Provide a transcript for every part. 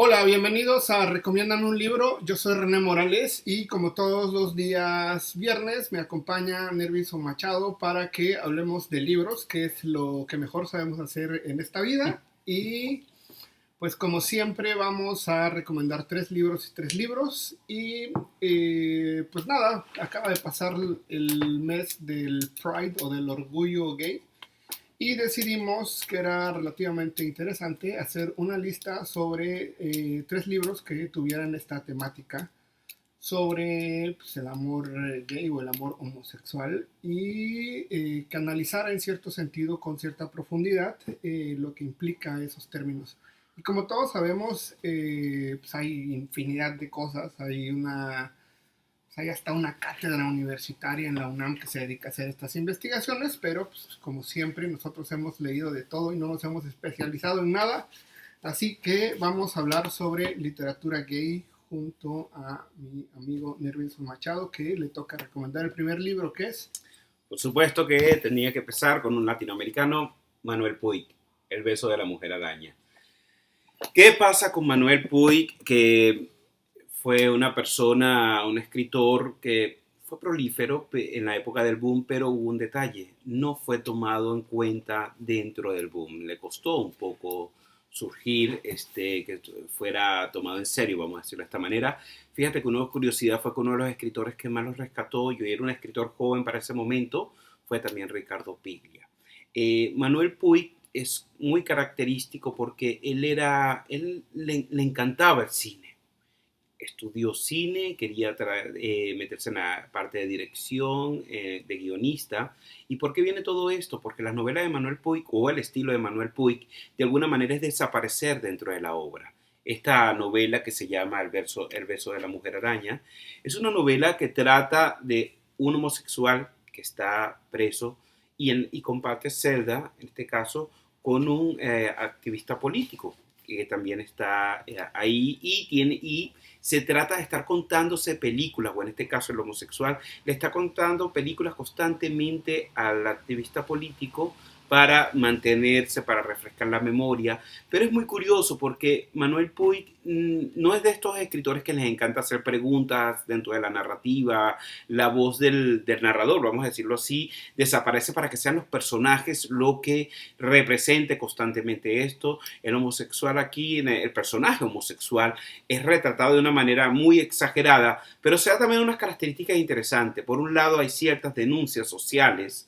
Hola, bienvenidos a Recomiéndame un libro. Yo soy René Morales y como todos los días viernes me acompaña Nerviso Machado para que hablemos de libros, que es lo que mejor sabemos hacer en esta vida. Y pues como siempre vamos a recomendar tres libros y tres libros. Y pues nada, acaba de pasar el mes del Pride o del orgullo gay. Y decidimos que era relativamente interesante hacer una lista sobre tres libros que tuvieran esta temática sobre pues, el amor gay o el amor homosexual y que analizara en cierto sentido, con cierta profundidad, lo que implica esos términos. Y como todos sabemos, pues hay infinidad de cosas, hay hasta una cátedra universitaria en la UNAM que se dedica a hacer estas investigaciones, pero pues, como siempre nosotros hemos leído de todo y no nos hemos especializado en nada, así que vamos a hablar sobre literatura gay junto a mi amigo Nervinson Machado, que le toca recomendar el primer libro, que es... Por supuesto que tenía que empezar con un latinoamericano, Manuel Puig, El beso de la mujer araña. ¿Qué pasa con Manuel Puig, que fue una persona, un escritor que fue prolífero en la época del boom, pero hubo un detalle, no fue tomado en cuenta dentro del boom, le costó un poco surgir, que fuera tomado en serio, vamos a decirlo de esta manera. Fíjate que una curiosidad fue que uno de los escritores que más lo rescató, yo era un escritor joven para ese momento, fue también Ricardo Piglia. Manuel Puig es muy característico porque él le encantaba el cine. Estudió cine, quería meterse en la parte de dirección, de guionista. ¿Y por qué viene todo esto? Porque las novelas de Manuel Puig o el estilo de Manuel Puig de alguna manera es desaparecer dentro de la obra. Esta novela que se llama El beso de la mujer araña es una novela que trata de un homosexual que está preso y comparte celda, en este caso, con un activista político que también está ahí y se trata de estar contándose películas, o en este caso el homosexual le está contando películas constantemente al activista político para mantenerse, para refrescar la memoria. Pero es muy curioso porque Manuel Puig no es de estos escritores que les encanta hacer preguntas dentro de la narrativa, la voz del narrador, vamos a decirlo así, desaparece para que sean los personajes lo que represente constantemente esto. El homosexual aquí, el personaje homosexual, es retratado de una manera muy exagerada, pero se da también unas características interesantes. Por un lado, hay ciertas denuncias sociales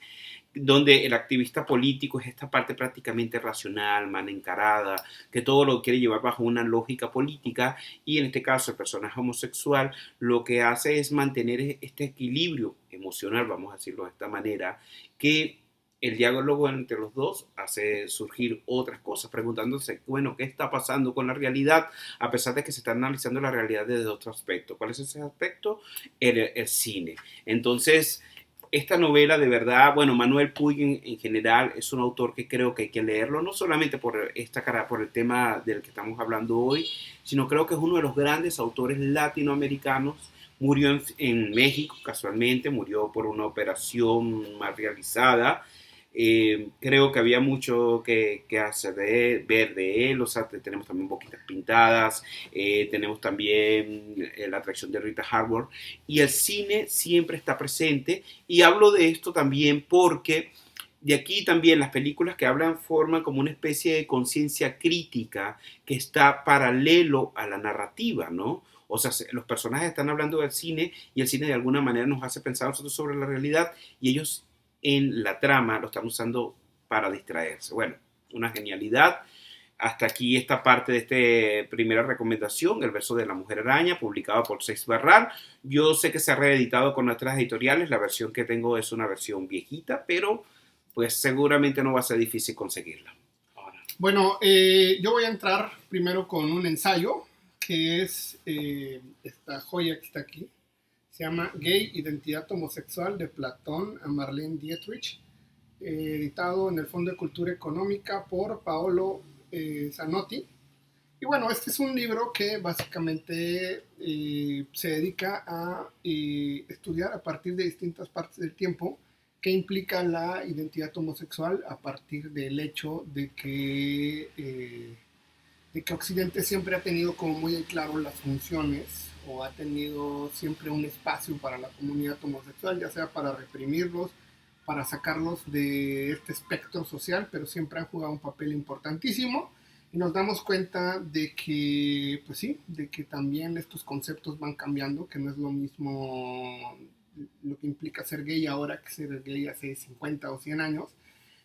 donde el activista político es esta parte prácticamente racional, mal encarada, que todo lo quiere llevar bajo una lógica política, y en este caso el personaje homosexual lo que hace es mantener este equilibrio emocional, vamos a decirlo de esta manera, que el diálogo entre los dos hace surgir otras cosas, preguntándose, bueno, ¿qué está pasando con la realidad? A pesar de que se está analizando la realidad desde otro aspecto. ¿Cuál es ese aspecto? El cine. Entonces, esta novela de verdad, bueno, Manuel Puig en general es un autor que creo que hay que leerlo, no solamente por el tema del que estamos hablando hoy, sino creo que es uno de los grandes autores latinoamericanos. Murió en México casualmente, murió por una operación mal realizada. Creo que había mucho que hacer ver de él, o sea, tenemos también Boquitas Pintadas, tenemos también la atracción de Rita Hayworth, y el cine siempre está presente, y hablo de esto también porque de aquí también las películas que hablan forman como una especie de conciencia crítica que está paralelo a la narrativa, ¿no? O sea, los personajes están hablando del cine y el cine de alguna manera nos hace pensar nosotros sobre la realidad y ellos en la trama lo están usando para distraerse. Bueno, una genialidad. Hasta aquí esta parte de esta primera recomendación, El verso de la mujer araña, publicado por Seis Barral. Yo sé que se ha reeditado con otras editoriales, la versión que tengo es una versión viejita, pero pues seguramente no va a ser difícil conseguirla. Ahora. Bueno, yo voy a entrar primero con un ensayo, que es esta joya que está aquí. Se llama Gay, Identidad Homosexual, de Platón a Marlene Dietrich, editado en el Fondo de Cultura Económica por Paolo Zanotti. Y bueno, este es un libro que básicamente se dedica a estudiar a partir de distintas partes del tiempo qué implica la identidad homosexual a partir del hecho de que de que Occidente siempre ha tenido como muy en claro las funciones o ha tenido siempre un espacio para la comunidad homosexual, ya sea para reprimirlos, para sacarlos de este espectro social, pero siempre han jugado un papel importantísimo y nos damos cuenta de que, pues sí, de que también estos conceptos van cambiando, que no es lo mismo lo que implica ser gay ahora que ser gay hace 50 o 100 años.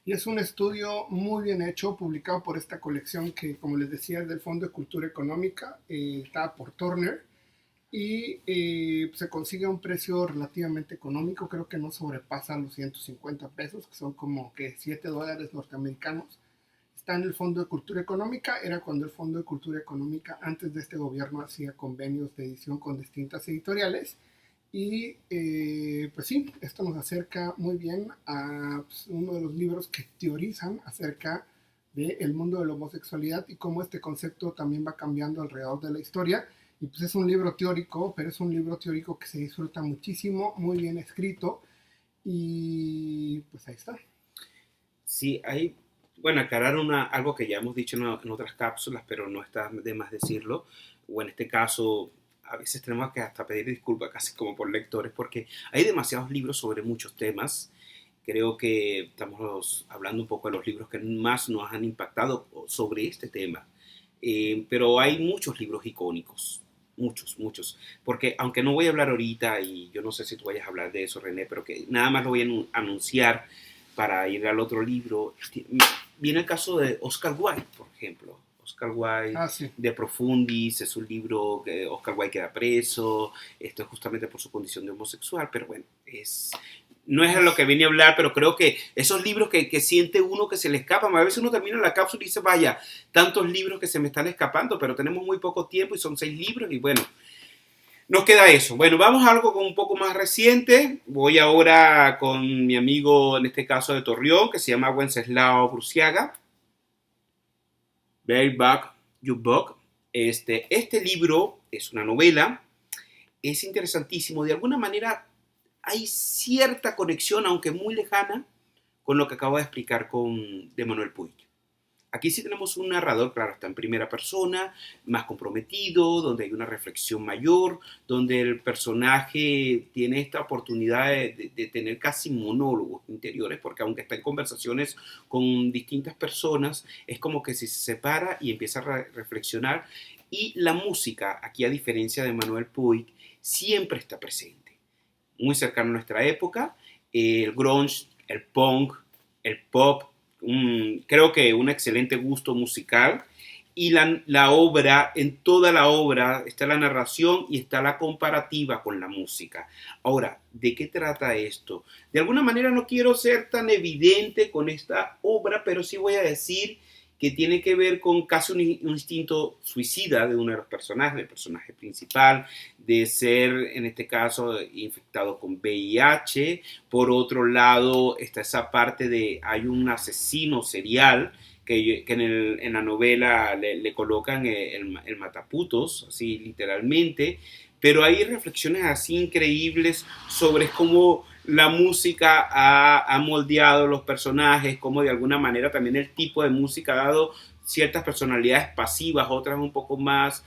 Y es un estudio muy bien hecho, publicado por esta colección que, como les decía, es del Fondo de Cultura Económica, está por Turner, y se consigue a un precio relativamente económico, creo que no sobrepasa los 150 pesos, que son como que 7 dólares norteamericanos. Está en el Fondo de Cultura Económica, era cuando el Fondo de Cultura Económica, antes de este gobierno, hacía convenios de edición con distintas editoriales. Y pues sí, esto nos acerca muy bien a pues, uno de los libros que teorizan acerca del mundo de la homosexualidad y cómo este concepto también va cambiando alrededor de la historia. Y pues es un libro teórico, pero es un libro teórico que se disfruta muchísimo, muy bien escrito. Y pues ahí está. Sí, hay, bueno, aclarar algo que ya hemos dicho en otras cápsulas, pero no está de más decirlo, o en este caso, a veces tenemos que hasta pedir disculpas, casi como por lectores, porque hay demasiados libros sobre muchos temas. Creo que estamos hablando un poco de los libros que más nos han impactado sobre este tema. Pero hay muchos libros icónicos, muchos, muchos. Porque aunque no voy a hablar ahorita, y yo no sé si tú vayas a hablar de eso, René, pero que nada más lo voy a anunciar para ir al otro libro. Viene el caso de Oscar Wilde, por ejemplo. Oscar Wilde, Ah, sí. De Profundis, es un libro que Oscar Wilde queda preso, esto es justamente por su condición de homosexual, pero bueno, no es a lo que vine a hablar, pero creo que esos libros que siente uno que se le escapan, a veces uno termina la cápsula y dice, vaya, tantos libros que se me están escapando, pero tenemos muy poco tiempo y son 6 libros y bueno, nos queda eso. Bueno, vamos a algo con un poco más reciente. Voy ahora con mi amigo, en este caso de Torreón, que se llama Wenceslao Bruciaga. Bareback You Book. Este libro es una novela, es interesantísimo. De alguna manera hay cierta conexión, aunque muy lejana, con lo que acabo de explicar de Manuel Puig. Aquí sí tenemos un narrador, claro, está en primera persona, más comprometido, donde hay una reflexión mayor, donde el personaje tiene esta oportunidad de tener casi monólogos interiores, porque aunque está en conversaciones con distintas personas, es como que se separa y empieza a reflexionar. Y la música, aquí a diferencia de Manuel Puig, siempre está presente, muy cercano a nuestra época, el grunge, el punk, el pop, creo que un excelente gusto musical. Y la obra, en toda la obra, está la narración y está la comparativa con la música. Ahora, ¿de qué trata esto? De alguna manera no quiero ser tan evidente con esta obra, pero sí voy a decir que tiene que ver con casi un instinto suicida de uno de los personajes, el personaje principal, de ser, en este caso, infectado con VIH. Por otro lado, está esa parte de hay un asesino serial que en la novela le colocan el mataputos, así literalmente, pero hay reflexiones así increíbles sobre cómo la música ha moldeado los personajes, cómo de alguna manera también el tipo de música ha dado ciertas personalidades pasivas, otras un poco más,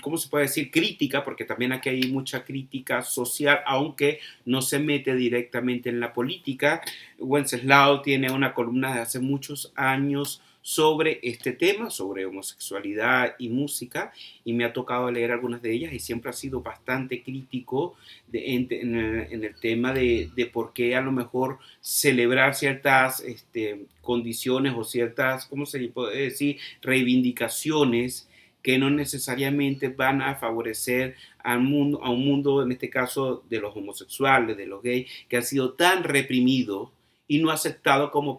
¿cómo se puede decir? Crítica, porque también aquí hay mucha crítica social, aunque no se mete directamente en la política. Wenceslao tiene una columna de hace muchos años sobre este tema, sobre homosexualidad y música, y me ha tocado leer algunas de ellas y siempre ha sido bastante crítico en el tema de por qué a lo mejor celebrar ciertas condiciones o ciertas, ¿cómo se puede decir?, reivindicaciones que no necesariamente van a favorecer a un mundo, en este caso, de los homosexuales, de los gays, que ha sido tan reprimido y no aceptado como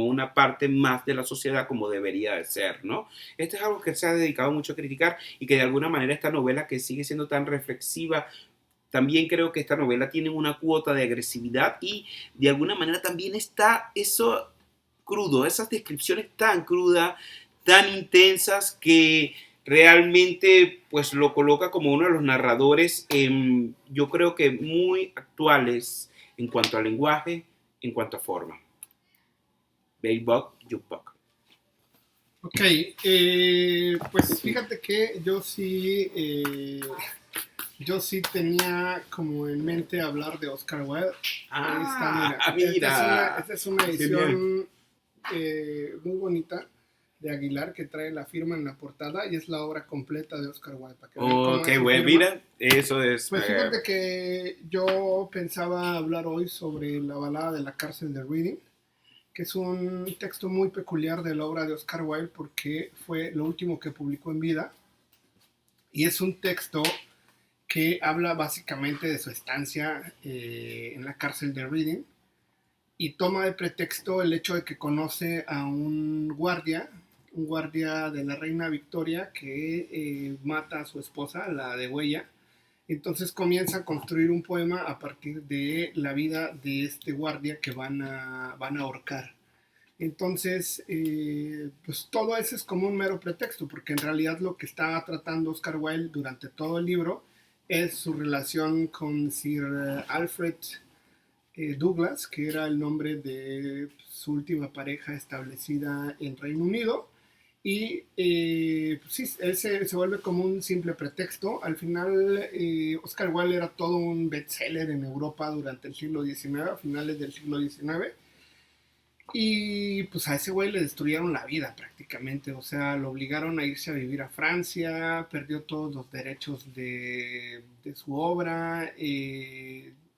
una parte más de la sociedad como debería de ser, ¿no? Esto es algo que se ha dedicado mucho a criticar y que de alguna manera esta novela que sigue siendo tan reflexiva, también creo que esta novela tiene una cuota de agresividad y de alguna manera también está eso crudo, esas descripciones tan crudas, tan intensas que realmente pues lo coloca como uno de los narradores, yo creo que muy actuales en cuanto al lenguaje, en cuanto a forma. Bareback You Buck. Ok, pues fíjate que yo sí tenía como en mente hablar de Oscar Wilde. Ahí está, Ah, mira. mira. Esta es una Genial. edición muy bonita de Aguilar que trae la firma en la portada y es la obra completa de Oscar Wilde, para que vean Oh, cómo es qué su bueno. firma. Mira, eso es. Pues fíjate que yo pensaba hablar hoy sobre la balada de la cárcel de Reading, que es un texto muy peculiar de la obra de Oscar Wilde porque fue lo último que publicó en vida y es un texto que habla básicamente de su estancia en la cárcel de Reading y toma de pretexto el hecho de que conoce a un guardia de la reina Victoria que mata a su esposa, la de Huella. Entonces comienza a construir un poema a partir de la vida de este guardia que van a ahorcar. Entonces, pues todo eso es como un mero pretexto, porque en realidad lo que está tratando Oscar Wilde durante todo el libro es su relación con Sir Alfred Douglas, que era el nombre de su última pareja establecida en Reino Unido. Y pues sí, él se vuelve como un simple pretexto. Al final, Oscar Wilde era todo un bestseller en Europa durante el siglo XIX, a finales del siglo XIX. Y pues a ese güey le destruyeron la vida prácticamente, o sea, lo obligaron a irse a vivir a Francia, perdió todos los derechos de su obra,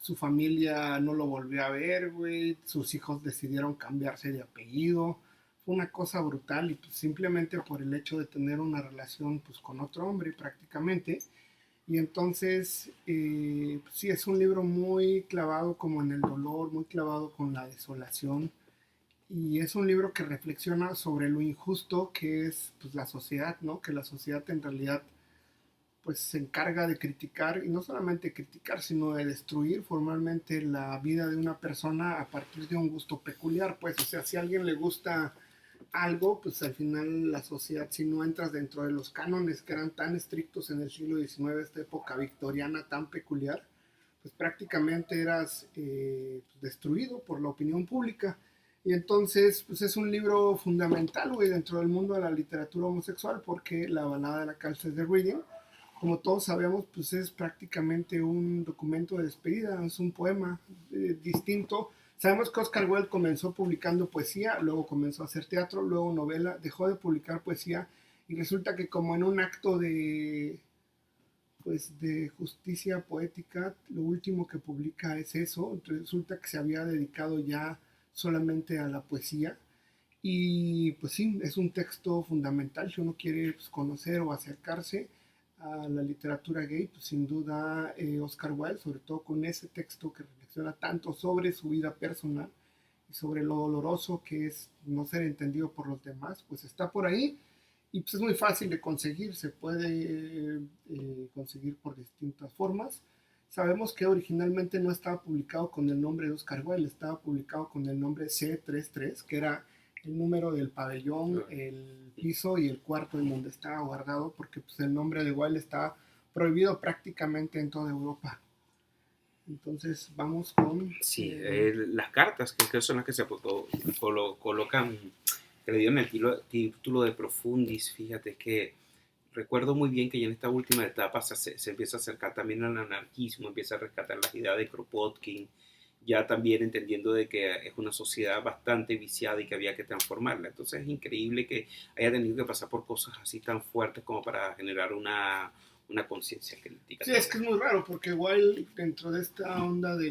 su familia no lo volvió a ver, güey, sus hijos decidieron cambiarse de apellido, fue una cosa brutal y pues simplemente por el hecho de tener una relación pues con otro hombre prácticamente. Y entonces, pues, sí, es un libro muy clavado como en el dolor, muy clavado con la desolación y es un libro que reflexiona sobre lo injusto que es pues, la sociedad, ¿no? Que la sociedad en realidad pues se encarga de criticar y no solamente criticar, sino de destruir formalmente la vida de una persona a partir de un gusto peculiar, pues, o sea, si a alguien le gusta algo, pues al final la sociedad, si no entras dentro de los cánones que eran tan estrictos en el siglo XIX, esta época victoriana tan peculiar, pues prácticamente eras destruido por la opinión pública. Y entonces, pues es un libro fundamental, güey, dentro del mundo de la literatura homosexual, porque La balada de la cárcel de Reading, como todos sabemos, pues es prácticamente un documento de despedida, es un poema distinto. Sabemos que Oscar Wilde comenzó publicando poesía, luego comenzó a hacer teatro, luego novela, dejó de publicar poesía y resulta que como en un acto pues de justicia poética, lo último que publica es eso, resulta que se había dedicado ya solamente a la poesía y pues sí, es un texto fundamental si uno quiere pues, conocer o acercarse a la literatura gay, pues sin duda Oscar Wilde, sobre todo con ese texto que reflexiona tanto sobre su vida personal y sobre lo doloroso que es no ser entendido por los demás, pues está por ahí y pues es muy fácil de conseguir, se puede conseguir por distintas formas. Sabemos que originalmente no estaba publicado con el nombre de Oscar Wilde, estaba publicado con el nombre C33, que era el número del pabellón, el piso y el cuarto en donde estaba guardado, porque pues, el nombre de Wilde está prohibido prácticamente en toda Europa. Entonces vamos con... Sí, las cartas, que son las que se colocan, que le dieron el título de Profundis, fíjate que recuerdo muy bien que ya en esta última etapa se empieza a acercar también al anarquismo, empieza a rescatar las ideas de Kropotkin, ya también entendiendo de que es una sociedad bastante viciada y que había que transformarla. Entonces es increíble que haya tenido que pasar por cosas así tan fuertes como para generar una conciencia crítica Sí, es también. que es muy raro, porque Wilde dentro de esta onda de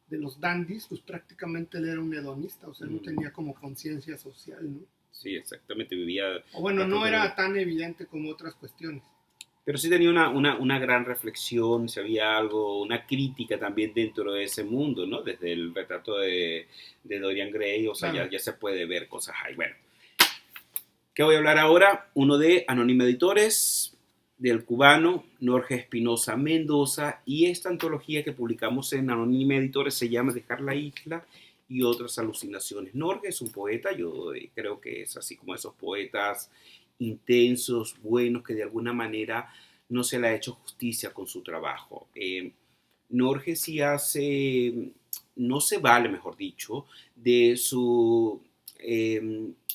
los dandies, pues prácticamente él era un hedonista, o sea, no Mm, tenía como conciencia social, ¿no? sí, exactamente, vivía O bueno, no bastante bien. era tan evidente como otras cuestiones. Pero sí tenía una gran reflexión, si había algo, una crítica también dentro de ese mundo, ¿no? Desde el retrato de Dorian Gray, o sea, Claro. ya se puede ver cosas ahí. Bueno, ¿qué voy a hablar ahora? Uno de Anónima Editores, del cubano Norge Espinosa Mendoza, y esta antología que publicamos en Anónima Editores se llama Dejar la isla y otras alucinaciones. Norge es un poeta, yo creo que es así como esos poetas intensos, buenos, que de alguna manera no se le ha hecho justicia con su trabajo. Norge sí hace, no se vale, mejor dicho, de su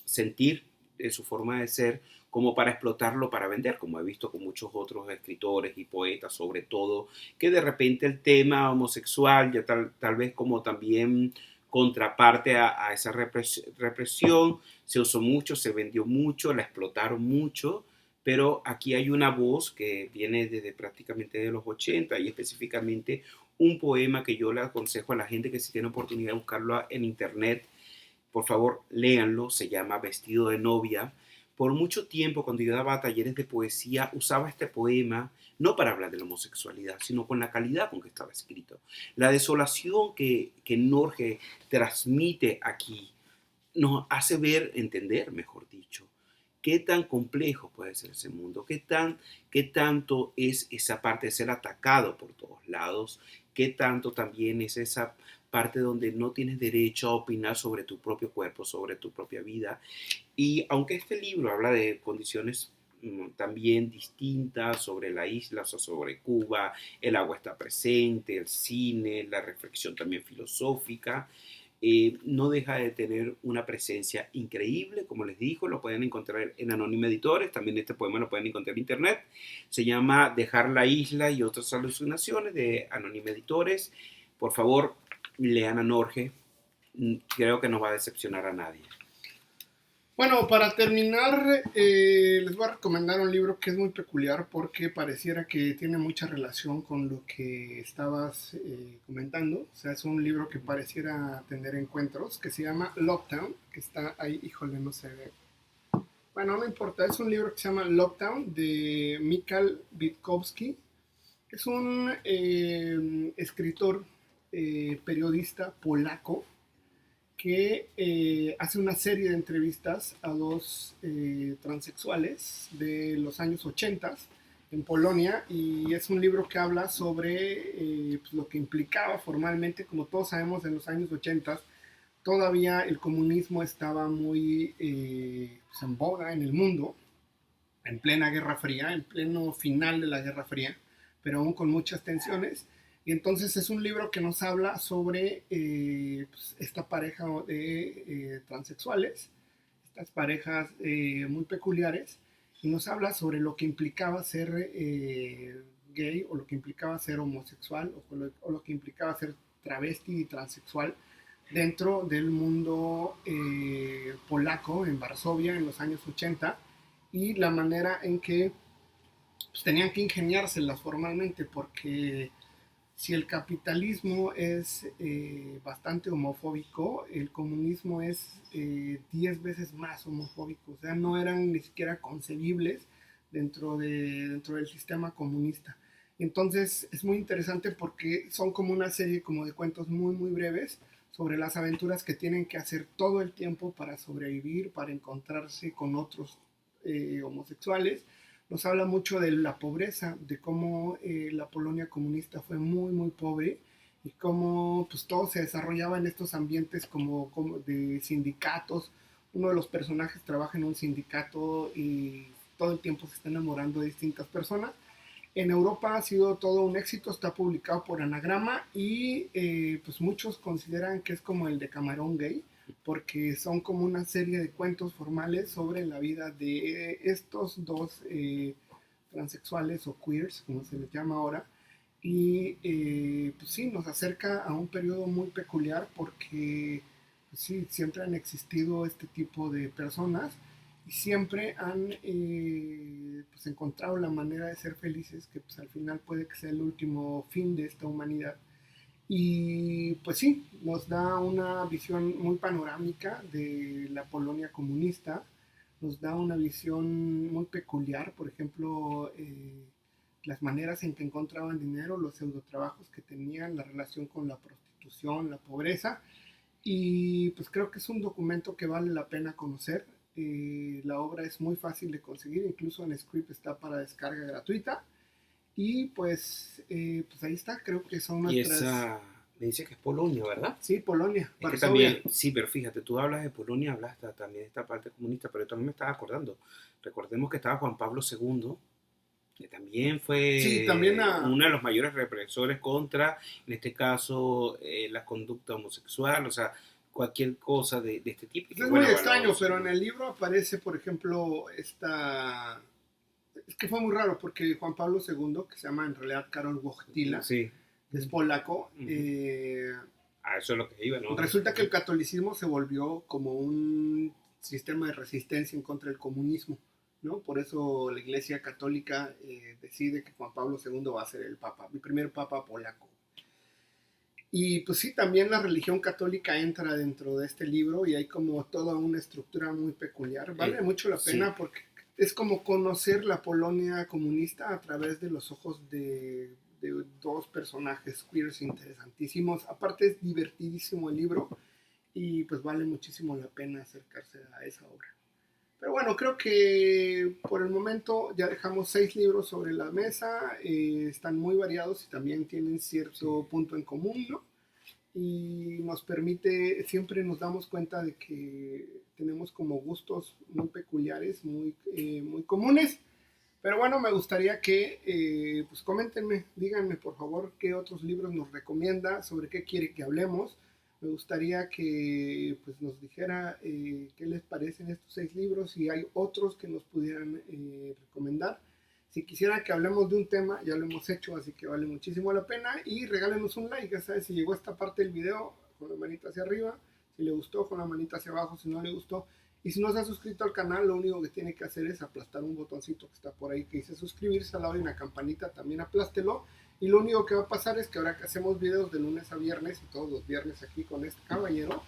sentir, su forma de ser, como para explotarlo para vender, como he visto con muchos otros escritores y poetas, sobre todo, que de repente el tema homosexual, ya tal vez como también contraparte a esa represión, se usó mucho, se vendió mucho, la explotaron mucho, pero aquí hay una voz que viene desde prácticamente de los 80 y específicamente un poema que yo le aconsejo a la gente que si tiene oportunidad de buscarlo en internet, por favor, léanlo, se llama Vestido de novia. Por mucho tiempo, cuando yo daba talleres de poesía, usaba este poema no para hablar de la homosexualidad, sino con la calidad con que estaba escrito. La desolación que Norge transmite aquí nos hace ver, entender, mejor dicho, qué tan complejo puede ser ese mundo, qué tanto es esa parte de ser atacado por todos lados, qué tanto también es esa parte donde no tienes derecho a opinar sobre tu propio cuerpo, sobre tu propia vida. Y aunque este libro habla de condiciones también distintas sobre la isla, o sea, sobre Cuba, el agua está presente, el cine, la reflexión también filosófica, no deja de tener una presencia increíble, como les digo, lo pueden encontrar en Anónima Editores, también este poema lo pueden encontrar en internet, se llama Dejar la isla y otras alucinaciones de Anónima Editores. Por favor, lean a Norge, creo que no va a decepcionar a nadie. Bueno, para terminar, les voy a recomendar un libro que es muy peculiar porque pareciera que tiene mucha relación con lo que estabas comentando. O sea, es un libro que pareciera tener encuentros, que se llama Lockdown, que está ahí, híjole, no se ve. Bueno, no importa, es un libro que se llama Lockdown de Mikhail Witkowski. Es un escritor, periodista polaco que hace una serie de entrevistas a dos transexuales de los años 80 en Polonia y es un libro que habla sobre pues, lo que implicaba formalmente, como todos sabemos en los años 80 todavía el comunismo estaba muy pues, en boga en el mundo, en plena Guerra Fría, en pleno final de la Guerra Fría, pero aún con muchas tensiones. Y entonces es un libro que nos habla sobre pues, esta pareja de transexuales, estas parejas muy peculiares, y nos habla sobre lo que implicaba ser gay o lo que implicaba ser homosexual o lo que implicaba ser travesti y transexual dentro del mundo polaco en Varsovia en los años 80 y la manera en que pues, tenían que ingeniárselas formalmente porque si el capitalismo es bastante homofóbico, el comunismo es 10 veces más homofóbico, o sea, no eran ni siquiera concebibles dentro del sistema comunista. Entonces es muy interesante porque son como una serie como de cuentos muy muy breves sobre las aventuras que tienen que hacer todo el tiempo para sobrevivir, para encontrarse con otros homosexuales. Nos habla mucho de la pobreza, de cómo la Polonia comunista fue muy, muy pobre y cómo pues, todo se desarrollaba en estos ambientes como de sindicatos. Uno de los personajes trabaja en un sindicato y todo el tiempo se está enamorando de distintas personas. En Europa ha sido todo un éxito, está publicado por Anagrama y pues muchos consideran que es como el de Camarón Gay, porque son como una serie de cuentos formales sobre la vida de estos dos transexuales o queers, como se les llama ahora, y pues sí, nos acerca a un periodo muy peculiar porque pues sí, siempre han existido este tipo de personas y siempre han pues encontrado la manera de ser felices, que pues al final puede que sea el último fin de esta humanidad. Y pues sí, nos da una visión muy panorámica de la Polonia comunista, nos da una visión muy peculiar, por ejemplo, las maneras en que encontraban dinero, los pseudotrabajos que tenían, la relación con la prostitución, la pobreza, y pues creo que es un documento que vale la pena conocer. La obra es muy fácil de conseguir, incluso en Script está para descarga gratuita. Y pues ahí está, creo que son Y nuestras... esa, me dice que es Polonia, ¿verdad? Sí, Polonia, Es que Varsovia. también, sí, pero fíjate, tú hablas de Polonia, hablas también de esta parte comunista, pero yo también me estaba acordando. Recordemos que estaba Juan Pablo II, que también Sí, también fue uno de los mayores represores contra, en este caso, la conducta homosexual. O sea, cualquier cosa de este tipo. Es muy extraño, pero en el libro aparece, por ejemplo, esta... Es que fue muy raro porque Juan Pablo II, que se llama en realidad Karol Wojtyla, sí, que es polaco, eso es lo que iba, ¿no? resulta que el catolicismo se volvió como un sistema de resistencia en contra del comunismo, ¿no? Por eso la Iglesia Católica decide que Juan Pablo II va a ser el papa, el primer papa polaco. Y pues sí, también la religión católica entra dentro de este libro y hay como toda una estructura muy peculiar. Vale mucho la pena porque es como conocer la Polonia comunista a través de los ojos de dos personajes queers interesantísimos. Aparte es divertidísimo el libro y pues vale muchísimo la pena acercarse a esa obra. Pero bueno, creo que por el momento ya dejamos 6 libros sobre la mesa, están muy variados y también tienen cierto punto en común, ¿no? Y nos permite, siempre nos damos cuenta de que tenemos como gustos muy peculiares, muy comunes. Pero bueno, me gustaría que pues coméntenme, díganme por favor qué otros libros nos recomienda, sobre qué quiere que hablemos. Me gustaría que pues, nos dijera qué les parecen estos 6 libros, si hay otros que nos pudieran recomendar. Si quisieran que hablemos de un tema, ya lo hemos hecho, así que vale muchísimo la pena. Y regálenos un like, ya sabes, si llegó a esta parte del video, con la manita hacia arriba. Si le gustó, con la manita hacia abajo. Si no le gustó, y si no se ha suscrito al canal, lo único que tiene que hacer es aplastar un botoncito que está por ahí que dice suscribirse, al lado de una campanita también aplástelo. Y lo único que va a pasar es que ahora que hacemos videos de lunes a viernes y todos los viernes aquí con este caballero,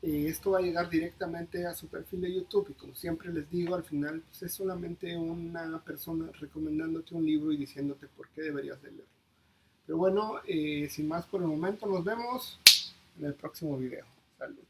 esto va a llegar directamente a su perfil de YouTube. Y como siempre les digo, al final pues es solamente una persona recomendándote un libro y diciéndote por qué deberías de leerlo. Pero bueno, sin más por el momento, nos vemos en el próximo video. Salud.